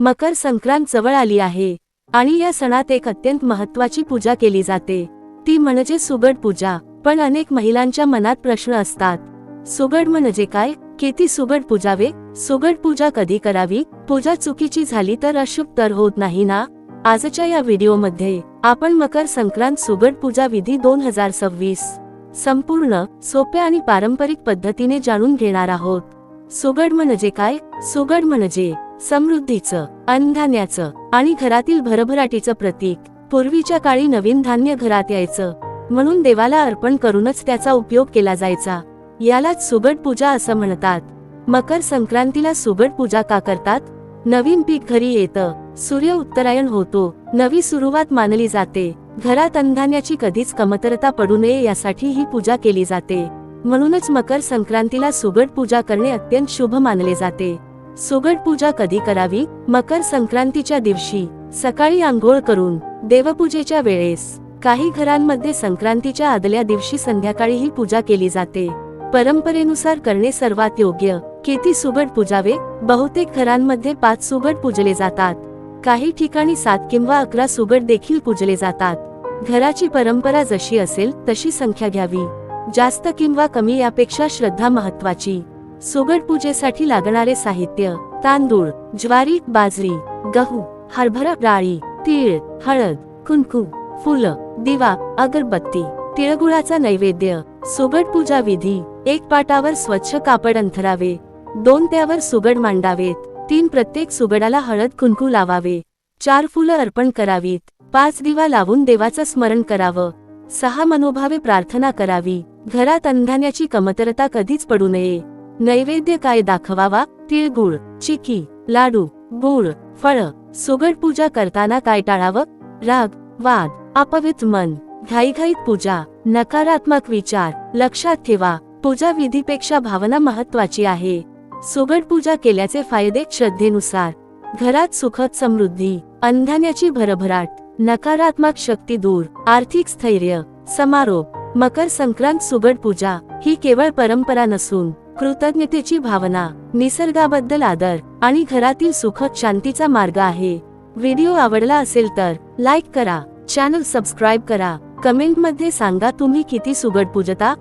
मकर संक्रांत जवळ आली आहे आणि या सणात एक अत्यंत महत्त्वाची पूजा केली जाते, ती म्हणजे सुगड पूजा। पण अनेक महिलांच्या मनात प्रश्न असतात, सुगड म्हणजे काय, किती सुगड पूजावे, सुगड पूजा कधी करावी, पूजा चुकीची झाली तर अशुभ तर होत नाही ना। आजच्या या व्हिडिओमध्ये आपण मकर संक्रांत सुगड पूजा विधी 2026 संपूर्ण सोप्या आणि पारंपरिक पद्धतीने जाणून घेणार आहोत। सुगड म्हणजे काय? सुगड म्हणजे समृद्धीचं, अन्नधान्याचं आणि घरातील भरभराटीचं प्रतीक। पूर्वीच्या काळी नवीन धान्य घरात यायचं म्हणून देवाला अर्पण करूनच त्याचा उपयोग केला जायचा, यालाच सुगड पूजा असं म्हणतात। मकर संक्रांतीला सुगड पूजा का करतात? नवीन पीक घरी येतं, सूर्य उत्तरायण होतो, नवी सुरुवात मानली जाते, घरात अन्नधान्याची कधीच कमतरता पडू नये यासाठी ही पूजा केली जाते। म्हणूनच मकर संक्रांतीला सुगड पूजा करणे अत्यंत शुभ मानले जाते। सुगड पूजा कधी करावी? मकर संक्रांतीच्या दिवशी सकाळी आंघोळ करून देवपूजेच्या वेळेस, काही घरांमध्ये संक्रांतीच्या आदल्या दिवशी संध्याकाळी ही पूजा केली जाते। परंपरेनुसार करणे सर्वात योग्य। किती सुगड पूजावे? बहुतेक घरांमध्ये 5 सुगड पूजले जातात, काही ठिकाणी 7 किंवा 11 सुगड देखील पूजले जातात। घराची परंपरा जशी असेल तशी संख्या घ्यावी, जास्त किंवा कमी यापेक्षा श्रद्धा महत्वाची। सुगड पूजेसाठी लागणारे साहित्य: तांदूळ, ज्वारी, बाजरी, गहू, हरभरा डाळी, तीळ, हळद, कुंकू, फुलं, दिवा, अगरबत्ती, तिळगुळाचा नैवेद्य। सुगड पूजा विधी: 1 पाटावर स्वच्छ कापड अंथरावे, 2 त्यावर सुगड मांडावेत, 3 प्रत्येक सुगडाला हळद कुंकू लावावे, 4 फुलं अर्पण करावीत, 5 दिवा लावून देवाचं स्मरण करावं, 6 मनोभावे प्रार्थना करावी। घरात अन्नधान्याची कमतरता कधीच पडू नये। नैवेद्य काय दाखवावा? तिळगुळ, चिकी, लाडू, गूळ, फळं। सुगड पूजा करताना काय टाळावं? राग, वाद, अपवित्र मन, घाईघाईत पूजा, नकारात्मक विचार। लक्षात ठेवा, पूजा विधीपेक्षा भावना महत्वाची आहे। सुगड पूजा केल्याचे फायदे: श्रद्धेनुसार घरात सुखद समृद्धी, अन्नधान्याची भरभराट, नकारात्मक शक्ती दूर, आर्थिक स्थैर्य। समारोप: मकर संक्रांत सुगड पूजा ही केवळ परंपरा नसून कृतज्ञतेची भावना, निसर्गाबद्दल आदर आणि घरातील सुखद शांतीचा मार्ग आहे। व्हिडिओ आवडला असेल तर लाईक करा, चॅनल सबस्क्राईब करा, कमेंटमध्ये सांगा तुम्ही किती सुगड पूजता।